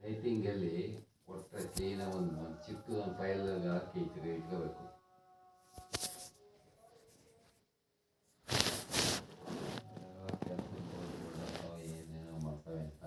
ರೈಟಿಂಗಲ್ಲಿ ಕೊಟ್ಟರೆ ಚೈನ ಒಂದು ಚಿಕ್ಕದೊಂದು ಫೈಲ್ ಹಾಕಿ ಇಟ್ಕೋಬೇಕು. ಏನೇನೋ ಮಾಡ್ತವೆ ಅಂತ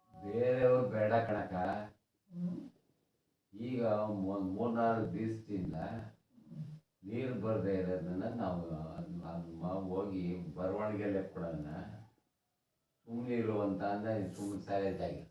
ಬೇರೆಯವ್ರು ಬೇಡ ಕಣಕ. ಈಗ ಒಂದು 3-4 ದಿವಸದಿಂದ ನೀರು ಬರದೇ ಇರೋದನ್ನ ನಾವು ಹೋಗಿ ಬರವಣಿಗೆಲ್ಲೇ ಕೊಡೋಣ, ಸುಮ್ಮನೆ ಇರುವಂತ ಅಂದ್ರೆ ಸುಮ್ಮನೆ ಸೈಲೆಂಟ್ ಆಗಿ.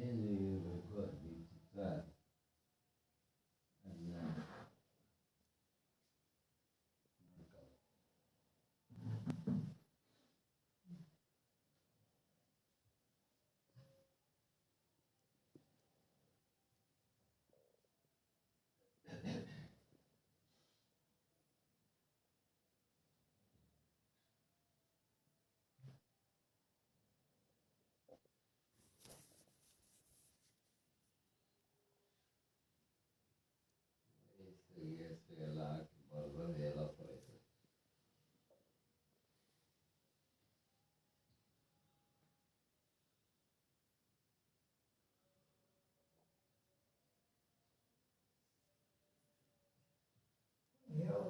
ಏನು ಇರಬೇಕು ಅದು ಚಿತ್ರ ಅದನ್ನ ಎಲ್ಲ ಹಾಕಿ ಬರೋದು ಎಲ್ಲ ಪರೈತೆ.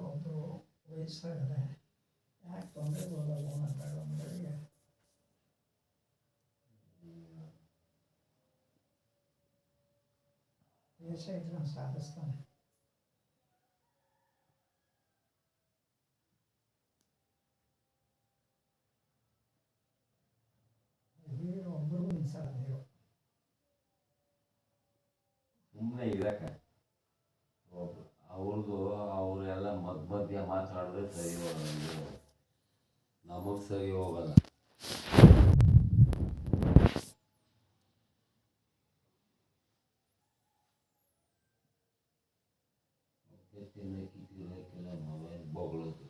ಒಬ್ಬರು ವಯಸ್ಸಾಗದೆ ಯಾಕೆ ತೊಂದರೆ ಹೋಗಲ್ಲ ಅಂತ ಒಂದರಿಗೆ ದೇಶ ಇದ್ರೆ ಸಾಧಿಸ್ತಾನೆ. ಒಬ್ಬರಿಗೂ ನಿಲ್ಸಲ್ಲ ನೀವು ಸುಮ್ಮನೆ ಇರಕ್ಕೆ ಅವ್ರದ್ದು ಅವರೆಲ್ಲ ಮಧ್ಯ ಮಾತಾಡಿದ್ರೆ ಸರಿ ಹೋಗಲ್ಲ, ನಮಗೆ ಸರಿ ಹೋಗಲ್ಲ. ತಿನ್ನಕ್ಕೆಲ್ಲ ಮೊಬೈಲ್ ಬೊಗಳೋದು.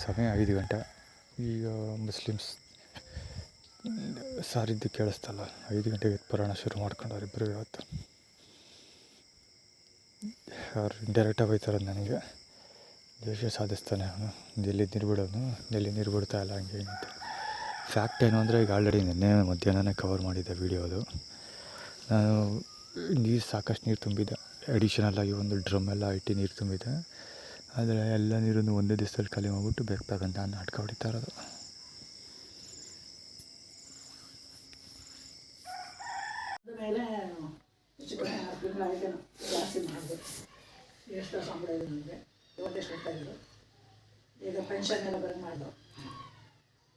ಸಮಯ 5 ಗಂಟೆ. ಈಗ ಮುಸ್ಲಿಮ್ಸ್ ಸಾರಿದ್ದು ಕೇಳಿಸ್ತಲ್ಲ, 5 ಗಂಟೆಗೆ ಪುರಾಣ ಶುರು ಮಾಡ್ಕೊಂಡವ್ರು ಇಬ್ಬರು. ಇವತ್ತು ಅವ್ರು ಡೈರೆಕ್ಟಾಗಿ ಹೋಯ್ತಾರದು ನನಗೆ, ದೇಶ ಸಾಧಿಸ್ತಾನೆ ಅವನು, ಡೆಲ್ಲಿ ನೀರು ಬಿಡೋನು, ಡೆಲ್ಲಿ ನೀರು ಬಿಡ್ತಾ ಇಲ್ಲ ಹಂಗೆ ಅಂತ. ಫ್ಯಾಕ್ಟ್ ಏನು ಅಂದರೆ, ಈಗ ಆಲ್ರೆಡಿ ನಿನ್ನೆ ಮಧ್ಯಾಹ್ನನೇ ಕವರ್ ಮಾಡಿದ್ದೆ ವೀಡಿಯೋ ಅದು. ನಾನು ಸಾಕಷ್ಟು ನೀರು ತುಂಬಿದ್ದೆ, ಅಡಿಷನಲ್ಲಾಗಿ ಒಂದು ಡ್ರಮ್ಮೆಲ್ಲ ಇಟ್ಟು ನೀರು ತುಂಬಿದ್ದೆ. ಆದರೆ ಎಲ್ಲ ನೀರನ್ನು ಒಂದೇ ದಿವಸದಲ್ಲಿ ಖಾಲಿ ಮಾಡಿಬಿಟ್ಟು ಬೇಕಂತ ನಾಟಕ ಹೊಡಿತಾ ಇರೋದು. ಮೇಲೆ ಹೆಚ್ಚು ಕಡೆ 6 ತಿಂಗಳಾಯಿತು ಜಾಸ್ತಿ ಮಾಡಿದೆ. ಎಷ್ಟು ಸಂಬಳ ಇದೆ ನನಗೆ, ಇವತ್ತೆಷ್ಟು ಕೊಡ್ತಾಯಿದ್ರು. ಈಗ ಪೆನ್ಷನ್ ಎಲ್ಲ ಬರೋಂಗೆ ಮಾಡಿದ್ರು.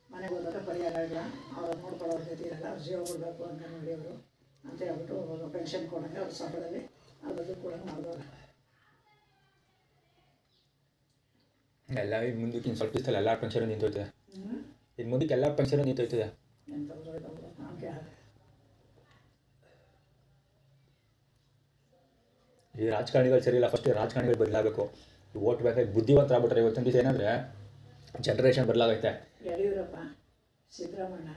ಮನೆಗೆ ಹೋದಾಗ ಪರಿಹಾರಗಳ ಅವ್ರು ನೋಡ್ಕೊಳ್ಳೋರ ಜೊತೆ ಇರಲ್ಲ, ಅವ್ರು ಜೀವ ಕೊಡಬೇಕು ಅಂಗನವಾಡಿಯವರು ಅಂತ ಹೇಳ್ಬಿಟ್ಟು ಪೆನ್ಷನ್ ಕೊಡೋಂಗೆ ಅವ್ರ ಸಂಬಳದಲ್ಲಿ ಅದು ಕೂಡ ಮಾಡಿದವ್ರೆ. ಎಲ್ಲ ಇನ್ನು ಮುಂದಕ್ಕೆ ಇನ್ನು ಸ್ವಲ್ಪ ದಿವಸದಲ್ಲಿ ಎಲ್ಲ ಫಂಕ್ಷನ್ ನಿಂತೋಯ್ತದೆ. ಇನ್ನು ಮುಂದಕ್ಕೆ ಎಲ್ಲ ಫಂಕ್ಷನ್ ನಿಂತೋಯ್ತದೆ. ಈ ರಾಜಕಾರಣಿಗಳು ಸರಿ ಇಲ್ಲ. ಫಸ್ಟ್ ರಾಜಕಾರಣಿಗಳು ಬದಲಾಗಬೇಕು. ಓಟ್ ಬೇಕಾಗಿ ಬುದ್ಧಿವಂತರಾಗ್ಬಿಟ್ರೆ ಇವತ್ತಿನ ದಿವಸ ಏನಂದರೆ ಜನ್ರೇಷನ್ ಬದಲಾಗೈತೆ. ಯಡಿಯೂರಪ್ಪ, ಸಿದ್ದರಾಮಣ್ಣ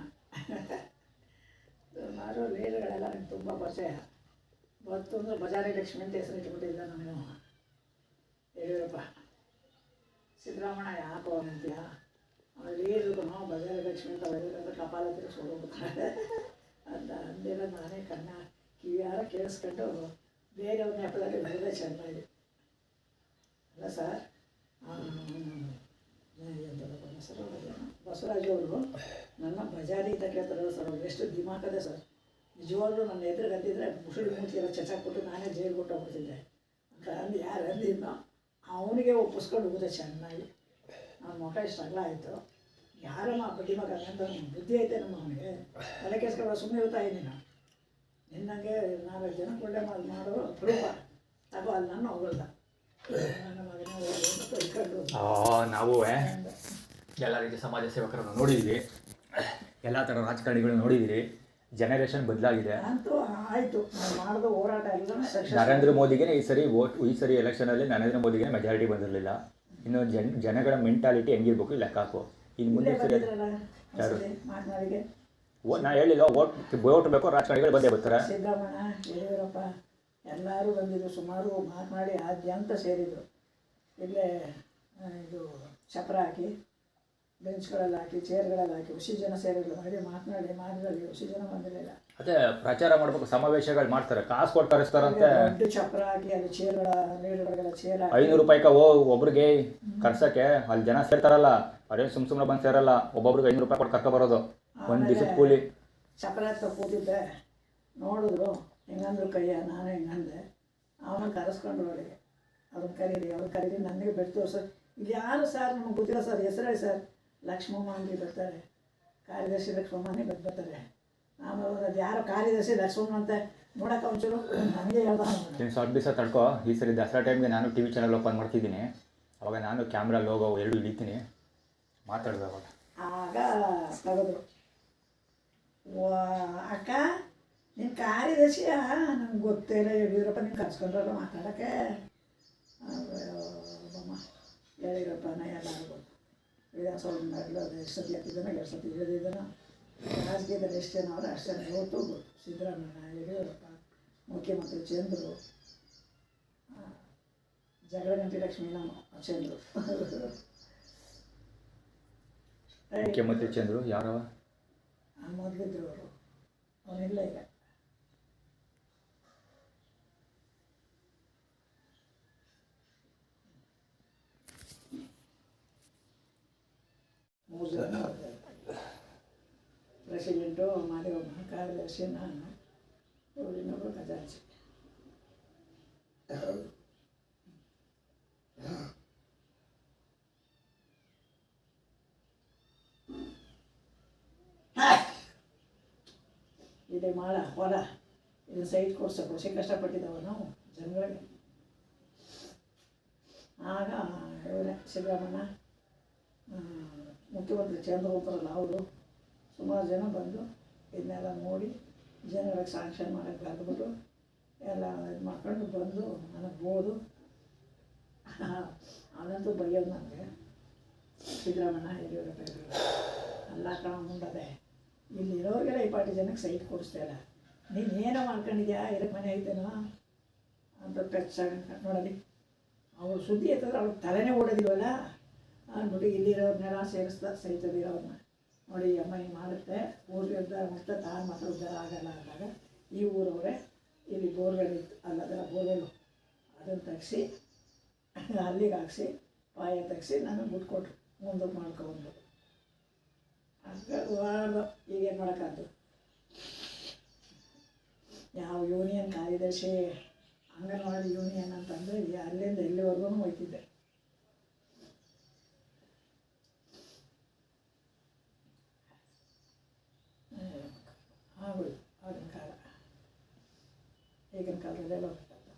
ಮಾಡೋ ಲೀಡರ್ಗಳೆಲ್ಲ ನನಗೆ ತುಂಬ ಪರಿಚಯ. ಗೊತ್ತು ಅಂದರೆ ಬಜಾರಿ ಲಕ್ಷ್ಮಿ ಅಂತ ಹೆಸರು ಇಟ್ಬಿಟ್ಟಿದ್ದ ನಾನು. ಯಡಿಯೂರಪ್ಪ, ಸಿದ್ದರಾಮಣ್ಣ ಯಾಕೋ ಅಂತೀಯ, ಅವ್ನು ಲೀಡ್ರು ನಾವು ಬಜಾರಿ ಲಕ್ಷ್ಮಿ ಅಂತ ಬರೀರಂದ್ರೆ ಕಪಾಲ ತಿರ್ಸ್ಕೊಡ್ಬಿಡ್ತಾರೆ ಅಂತ ಅಂದೆಲ್ಲ ನಾನೇ ಕಣ್ಣ ಕಿವಿಯಾರ ಕೇಳಿಸ್ಕೊಂಡು ಬೇರೆಯವ್ರ ನೆಪದಲ್ಲಿ ಬರೋದೇ ಚೆನ್ನಾಗಿ. ಅಲ್ಲ ಸರ್, ಹೆಸರು ಬಸವರಾಜ್ ಅವರು ನನ್ನ ಬಜಾರಿ ಅಂತ ಕೇಳ್ತಾರಲ್ಲ ಸರ್, ಅವ್ರು ಎಷ್ಟು ದಿಮಾಕದೆ ಸರ್. ನಿಜವಾಗ್ಲೂ ನನ್ನ ಎದುರು ಗದ್ದಿದ್ರೆ ಮುಸುಳಿ ಮೂತಿ ಎಲ್ಲ ಚಚಾಕ್ಬಿಟ್ಟು ನಾನೇ ಜೈಲು ಕೊಟ್ಟೋಗ್ಬಿಡ್ತಿದ್ದೆ ಅಂತ ಅಂದು ಯಾರು ಅಂದಿದ್ನೋ ಅವನಿಗೆ ಒಪ್ಪಿಸ್ಕೊಂಡು ಹೋಗುತ್ತೆ ಚೆನ್ನಾಗಿ. ನನ್ನ ಮುಖ ಇಷ್ಟು ಅಗಲ ಆಯಿತು. ಯಾರಮ್ಮ ಬಡ್ಡಿ ಮಗ ಅಂತ ಬುದ್ಧಿ ಐತೆ ನಮ್ಮ ಅವನಿಗೆ. ತಲೆ ಕೆಸ್ಕೊಂಡು ಸುಮ್ಮನೆ ಇರ್ತಾ ಇದ್ದೀನಿ. ನಿನ್ನಂಗೆ 4 ಜನ ಒಳ್ಳೆ ಮಾಡೋರು ಅಪರೂಪ. ತಗೋ ಅಲ್ಲಿ ನಾನು ಹೋಗಲ್ಲ, ನನ್ನ ಮಗನೇ ಹೋಗಿ ನಾವು ಎಲ್ಲ ರೀತಿಯ ಸಮಾಜ ಸೇವಕರನ್ನು ನೋಡಿದ್ದೀವಿ, ಎಲ್ಲ ಥರ ರಾಜಕಾರಣಿಗಳನ್ನ ನೋಡಿದ್ದೀರಿ. ಜನರೇಷನ್ ಬದಲಾಗಿದೆ. ಅಂತೂ ಆಯಿತು, ನಾನು ಮಾಡಿದ ಹೋರಾಟ ಎಲ್ಲ ನರೇಂದ್ರ ಮೋದಿಗೆ ಈ ಸರಿ ಎಲೆಕ್ಷನಲ್ಲಿ ನರೇಂದ್ರ ಮೋದಿಗೆ ಮೆಜಾರಿಟಿ ಬಂದಿರಲಿಲ್ಲ. ಇನ್ನು ಜನಗಳ ಮೆಂಟಾಲಿಟಿ ಹೆಂಗಿರ್ಬೇಕು ಲೆಕ್ಕ ಹಾಕು. ಇನ್ನು ಮುಂದೆ ನಾ ಹೇಳಿಲ್ಲ, ಓಟ್ ಬೇಕು, ರಾಜಕಾರಣಿಗಳು ಬಂದೇ ಬರ್ತಾರೆ. ಸಿದ್ದರಾಮಣ್ಣ, ಯಡಿಯೂರಪ್ಪ ಎಲ್ಲರೂ ಬಂದಿದ್ರು. ಸುಮಾರು ಮಾತನಾಡಿ ಆದ್ಯಂತ ಸೇರಿದರು. ಇಲ್ಲೇ ಇದು ಚಪ್ರ ಹಾಕಿ, ಬೆಂಚ್ಗಳಲ್ಲಿ ಹಾಕಿ, ಚೇರ್ಗಳಲ್ಲಿ ಹಾಕಿ ಹುಸಿ ಜನ ಸೇರಿದ್ರು. ಮಾತನಾಡಿ ಮಾಡಿದ್ರಲ್ಲಿ ಹುಸಿ ಜನ ಬಂದಿರಲಿಲ್ಲ. ಅದೇ ಪ್ರಚಾರ ಮಾಡಬೇಕು, ಸಮಾವೇಶಗಳು ಮಾಡ್ತಾರೆ, ಕಾಸು ಕೊಟ್ಟು ಕರೆಸ್ತಾರಂತೆ. ದೊಡ್ಡ ಚಪ್ರ ಹಾಕಿ ಅಲ್ಲಿ ಚೇರ್ಗಳ ಲೀಡರ್ಗಳಿಗೆಲ್ಲ ಚೇರ್ ಹಾಕಿ 500 ರೂಪಾಯಿಗೆ ಒಬ್ರಿಗೆ ಕರ್ಸಕ್ಕೆ ಅಲ್ಲಿ ಜನ ಸೇರ್ತಾರಲ್ಲ, ಅವ್ರೇನು ಸುಮ್ಮನೆ ಬಂದು ಸೇರಲ್ಲ. ಒಬ್ಬೊಬ್ರಿಗೆ 500 ರೂಪಾಯಿ ಕೊಟ್ಟು ಕರ್ಕೊಬರೋದು, ಒಂದು ದಿವಸದ ಕೂಲಿ. ಚಪ್ರ ಹತ್ರ ಕೂತಿದ್ದೆ, ನೋಡಿದ್ರು, ಹಿಂಗಂದ್ರು ಕೈಯ, ನಾನು ಹಿಂಗಂದೆ. ಅವನ ಕರೆಸ್ಕೊಂಡ್ರು ಅವಳಿಗೆ, ಅವ್ರನ್ನ ಕರೀರಿ ನನಗೆ ಬೆಟ್ಟು ತೋರ್ಸೋದು. ಇಲ್ಲಿ ಯಾರು ಸರ್ ನಮಗೆ ಗೊತ್ತಿಲ್ಲ ಸರ್, ಹೆಸರು ಹೇಳಿ ಸರ್. ಲಕ್ಷ್ಮಮ್ಮ ಅಂತ ಬರ್ತಾರೆ, ಕಾರ್ಯದರ್ಶಿ ಲಕ್ಷ್ಮಮ್ಮನೇ ಬರ್ತಾರೆ. ಆಮೇಲೆ ಅದು ಯಾರೋ ಕಾರ್ಯದರ್ಶಿ ಲಕ್ಷ್ಮಮ್ಮ ಅಂತ ನೋಡೋಕೆ ಒಂಚೂರು ನನಗೆ ಹೇಳ್ದ. ಇನ್ನು ಸ್ವಲ್ಪ ದಿವಸ ತಡ್ಕೋ. ಈ ಸರಿ ದಸರಾ ಟೈಮ್ಗೆ ನಾನು TV ಚಾನಲ್ ಓಪನ್ ಮಾಡ್ತಿದ್ದೀನಿ. ಅವಾಗ ನಾನು ಕ್ಯಾಮ್ರಾ ಲೋಗೋ 2 ಇಳಿತೀನಿ, ಮಾತಾಡಿದೆ ಅವಾಗ. ಆಗ ತೆಗೆದ್ರು, ಅಕ್ಕ ನಿನ್ನ ಕಾರ್ಯದರ್ಶಿಯ ನನಗೆ ಗೊತ್ತೇ ಇಲ್ಲ, ಯಡಿಯೂರಪ್ಪ ನೀನು ಕರ್ಸ್ಕೊಂಡ್ರಲ್ಲ ಮಾತಾಡೋಕ್ಕೆ. ಬಮ್ಮ ಯಡಿಯೂರಪ್ಪನ ಎಲ್ಲರೂ ಗೊತ್ತು. ವಿಧಾನಸೌಧ ಎಷ್ಟು ಸತಿ ಹತ್ತಿದ್ದಾನೋ 2 ಸತಿ ಇಳಿದಿದ್ದಾನೋ. ರಾಜಕೀಯದಲ್ಲಿ ಎಷ್ಟು ಜನ ಅವರು ಅಷ್ಟು ಜನ ಇವತ್ತು ಗೊತ್ತು. ಸಿದ್ದರಾಮಯ್ಯ, ಯಡಿಯೂರಪ್ಪ, ಮುಖ್ಯಮಂತ್ರಿ ಚಂದ್ರು, ಜಗಳಗಂಟಿ ಲಕ್ಷ್ಮೀ ನಮ್ಮ ಚಂದ್ರು. ಮುಖ್ಯಮಂತ್ರಿ ಚಂದ್ರು ಯಾರವ? ಮೊದಲಿದ್ರು ಅವರು, ಅವನಿಲ್ಲ ಈಗ. ಮೂರು ಜನ ಪ್ರೆಸಿಡೆಂಟು, ಮಾದೇವಮ್ಮ, ಕಾರ್ಯದರ್ಶಿ, ನಾನು, ಇನ್ನೊಬ್ಬರು ಖಜಾಂಚಿ. ಇದೆ ಮಾಡ ಹೊಲ, ಇದು ಸೈಟ್ ಕೊಡ್ಸಿ ಕಷ್ಟಪಟ್ಟಿದ್ದಾವೆ ನಾವು ಜನಗಳಿಗೆ. ಆಗ ಇವರೇ ಸಿದ್ದರಾಮಣ್ಣ, ಮುಖ್ಯಮಂತ್ರಿ ಚಂದ್ರು ಅಂತಾರಲ್ಲ ಅವರು, ಸುಮಾರು ಜನ ಬಂದು ಇದನ್ನೆಲ್ಲ ನೋಡಿ ಜನಗಳಿಗೆ ಸಾಂಕ್ಷನ್ ಮಾಡೋಕ್ಕೆ ಬರೆದ್ಬಿಟ್ಟು ಎಲ್ಲ ಇದು ಮಾಡ್ಕೊಂಡು ಬಂದು ನನಗೆ ಬೋದು. ಅವನಂತೂ ಬೈಯೋದು ನನಗೆ, ಸಿದ್ದರಾಮಣ್ಣ, ಯಡಿಯೂರಪ್ಪ ಎಲ್ಲ ಕಣ ಮುಂಡದೆ ಇಲ್ಲಿರೋರಿಗೆಲ್ಲ ಈ ಪಾರ್ಟಿ ಜನಕ್ಕೆ ಸೈಟ್ ಕೊಡಿಸ್ತಾಯಿಲ್ಲ. ನೀನು ಏನೋ ಮಾಡ್ಕೊಂಡಿದ್ಯಾ, ಇದಕ್ಕೆ ಮನೆ ಐತೇನೋ ಅಂತ ಪೆಚ್ಚಾಗ ನೋಡಲಿ. ಅವ್ರು ಸುದ್ದಿ ಎತ್ತಿದ್ರೆ ಅವ್ರಿಗೆ ತಲೆನೇ ಓಡೋದಿಲ್ವಲ್ಲ ಅಂದ್ಬಿಟ್ಟು ಇಲ್ಲಿರೋರ್ನೆಲ್ಲ ಸೈತಲ್ಲಿರೋರನ್ನ ನೋಡಿ, ಅಮ್ಮ ಹಿಂಗೆ ಮಾಡುತ್ತೆ, ಊರಿಗೆ ಉದ್ಧಾರ ಮಾಡ್ತಾ, ತಾನು ಮಾತ್ರ ಉದ್ಧಾರ ಆಗಲ್ಲ ಅಂದಾಗ ಈ ಊರವರೇ ಇಲ್ಲಿ ಬೋರ್ವೆಲ್ ಇತ್ತು, ಅಲ್ಲದರ ಬೋರ್ವೆಲ್ಲು ಅದನ್ನು ತೆಗ್ಸಿ ಅಲ್ಲಿಗೆ ಹಾಕ್ಸಿ ಪಾಯ ತೆಗ್ಸಿ ನನಗೆ ಬಿಟ್ಕೊಟ್ರು, ಮುಂದಕ್ಕೆ ಮಾಡ್ಕೊಬಂದು. ಹಂಗೆ ಈಗೇನು ಮಾಡೋಕ್ಕಾಗ್ತದೆ. ಯಾವ ಯೂನಿಯನ್ ಕಾರ್ಯದರ್ಶಿ, ಅಂಗನವಾಡಿ ಯೂನಿಯನ್ ಅಂತಂದರೆ ಅಲ್ಲಿಂದ ಎಲ್ಲಿವರೆಗೂ ಹೋಗ್ತಿದ್ದೆ. ಆಗೋದು ಆಗಿನ ಕಾಲ. ಈಗಿನ ಕಾಲದಲ್ಲೆಲ್ಲ ಹೋಗ್ತದೆ.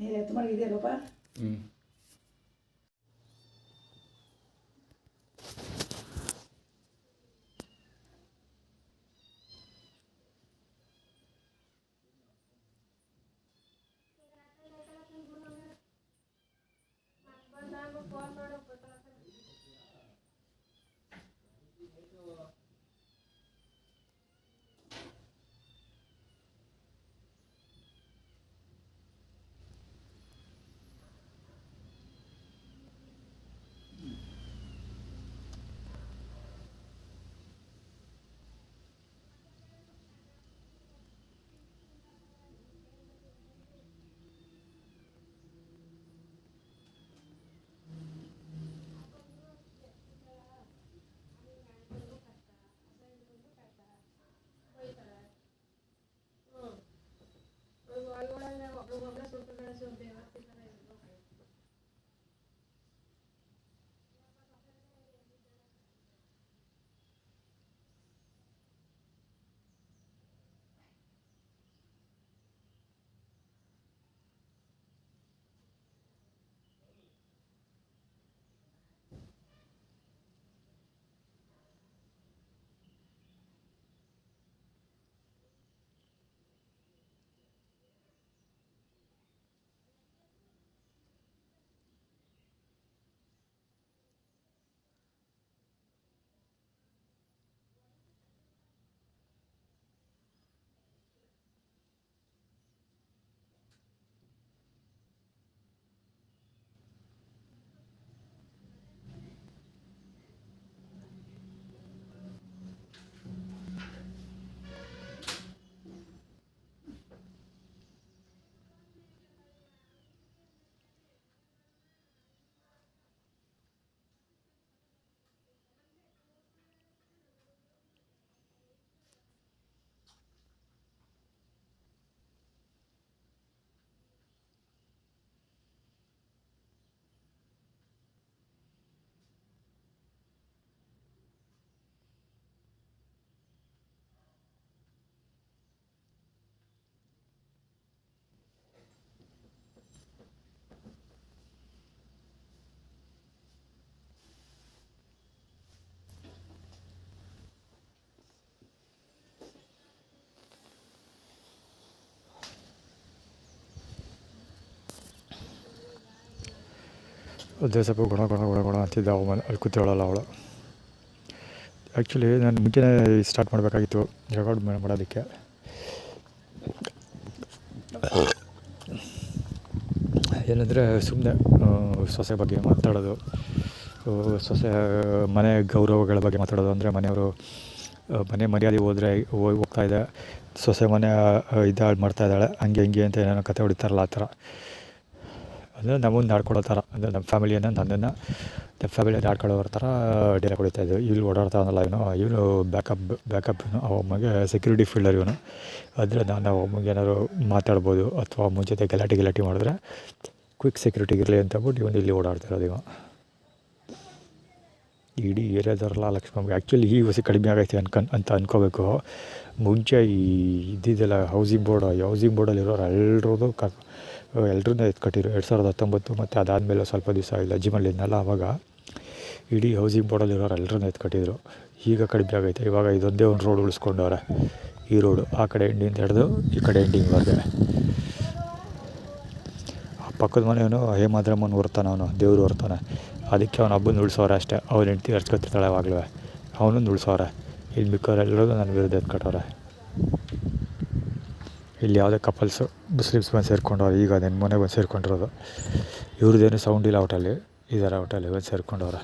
ನೀರು ಎತ್ತು ಮಡಗಿದೆಯಲ್ಲಪ್ಪ. ಹ್ಞೂ ಅದೇ ಸ್ವಲ್ಪ ಗುಣ ಅಂತಿದ್ದ ಅವನು ಅಲ್ಲಿ ಕೂತ್ಕೊಳ್ಳಲ್ಲ ಅವಳು. ಆ್ಯಕ್ಚುಲಿ ನಾನು ಮುಂಚೆನೇ ಸ್ಟಾರ್ಟ್ ಮಾಡಬೇಕಾಗಿತ್ತು ರೆಕಾರ್ಡ್ ಮಾಡೋದಕ್ಕೆ. ಏನಂದರೆ ಸುಮ್ಮನೆ ಸೊಸೆ ಬಗ್ಗೆ ಮಾತಾಡೋದು, ಸೊಸೆ ಮನೆ ಗೌರವಗಳ ಬಗ್ಗೆ ಮಾತಾಡೋದು. ಅಂದರೆ ಮನೆಯವರು ಮನೆ ಮರ್ಯಾದೆ ಹೋಗ್ತಾಯಿದೆ, ಸೊಸೆ ಮನೆ ಹಾಳು ಮಾಡ್ತಾಯಿದ್ದಾಳೆ, ಹಂಗೆ ಹಿಂಗೆ ಅಂತ ಏನೇನೋ ಕತೆ ಹೊಡಿತಾರಲ್ಲ ಆ ಥರ. ಅಂದರೆ ನಮ್ಮನ್ನು ಆಡ್ಕೊಳ್ಳೋ ಥರ, ಅಂದರೆ ನಮ್ಮ ಫ್ಯಾಮಿಲಿಯನ್ನು ನನ್ನನ್ನು ನಮ್ಮ ಫ್ಯಾಮಿಲಿಯನ್ನು ಆಡ್ಕೊಳ್ಳೋ ಥರ ಡೈಲಾಗ್ ಹೊಡಿತಾಯಿದ್ದೆ. ಇಲ್ಲಿ ಓಡಾಡ್ತಾವನಲ್ಲ ಇವನು ಬ್ಯಾಕಪ್ ಅಮ್ಮಗೆ ಸೆಕ್ಯೂರಿಟಿ ಫೀಲ್ಡರ್ ಇವನು. ಅಂದರೆ ನಾನು ಅಮ್ಮಗೆ ಏನಾದ್ರು ಮಾತಾಡ್ಬೋದು ಅಥವಾ ಅಮ್ಮನ ಜೊತೆ ಗಲಾಟೆ ಮಾಡಿದ್ರೆ ಕ್ವಿಕ್ ಸೆಕ್ಯೂರಿಟಿಗೆ ಇರಲಿ ಅಂತ ಹೇಳ್ಬಿಟ್ಟು ಇವನು ಇಲ್ಲಿ ಓಡಾಡ್ತಿರೋದು. ಇವ ಇಡೀ ಏರಿಯಾದವ್ರಲ್ಲ ಲಕ್ಷ್ಮಮ್ಮಗೆ ಆ್ಯಕ್ಚುಲಿ ಈ ವರ್ಷ ಕಡಿಮೆ ಆಗೈತೆ ಅಂತ ಅನ್ಕೋಬೇಕು. ಮುಂಚೆ ಇದ್ದಿದ್ದೆಲ್ಲ ಹೌಸಿಂಗ್ ಬೋರ್ಡಲ್ಲಿರೋರು ಎಲ್ಲರೂ ಎತ್ಕಟ್ಟಿರು 2019 ಮತ್ತು ಅದಾದಮೇಲೆ ಸ್ವಲ್ಪ ದಿವಸ ಇಲ್ಲ ಅಜ್ಜಿಮಲ್ಲಿದ್ನಲ್ಲ ಆವಾಗ ಇಡೀ ಹೌಸಿಂಗ್ ಬೋರ್ಡಲ್ಲಿರೋರು ಎಲ್ಲರೂ ಎತ್ಕಟ್ಟಿದ್ರು. ಈಗ ಕಡಿಮೆ ಆಗೈತೆ. ಇವಾಗ ಇದೊಂದೇ ಒಂದು ರೋಡ್ ಉಳಿಸ್ಕೊಂಡವ್ರೆ, ಈ ರೋಡು ಆ ಕಡೆ ಎಂಡಿಂದ ಹಿಡಿದು ಈ ಕಡೆ ಎಂಡಿಂಗ್ವರೆಗೆ. ಆ ಪಕ್ಕದ ಮನೆಯವನು ಹೇಮಾದ್ರಮ್ಮನ ಹೊರ್ತಾನೆ, ಅವನು ದೇವರು ಹೊರ್ತಾನೆ, ಅದಕ್ಕೆ ಅವನ ಹಬ್ಬನ ಉಳಿಸೋರೆ ಅಷ್ಟೇ. ಅವ್ರ ಹೆಂಡ್ತಿ ಹರ್ಚ್ಕೊತಿರ್ತಾಳೆ ಯಾವಾಗಲೂ, ಅವನನ್ನು ಉಳಿಸೋರೆ. ಇಲ್ಲಿ ಮಿಕ್ಕವರೆಲ್ಲರೂ ನನ್ನ ವಿರುದ್ಧ ಎತ್ಕಟ್ಟವ್ರೆ. ಇಲ್ಲಿ ಯಾವುದೇ ಕಪಲ್ಸು ಮುಸ್ಲಿಮ್ಸ್ ಬಂದು ಸೇರ್ಕೊಂಡವ್ರು. ಈಗ ನನ್ನ ಮನೆಗೆ ಬಂದು ಸೇರ್ಕೊಂಡಿರೋದು. ಇವ್ರದ್ದೇನು ಸೌಂಡ್ ಇಲ್ಲ ಔಟಲ್ಲಿ, ಇದರ ಔಟಲ್ಲಿ ಬಂದು ಸೇರ್ಕೊಂಡವ್ರೆ.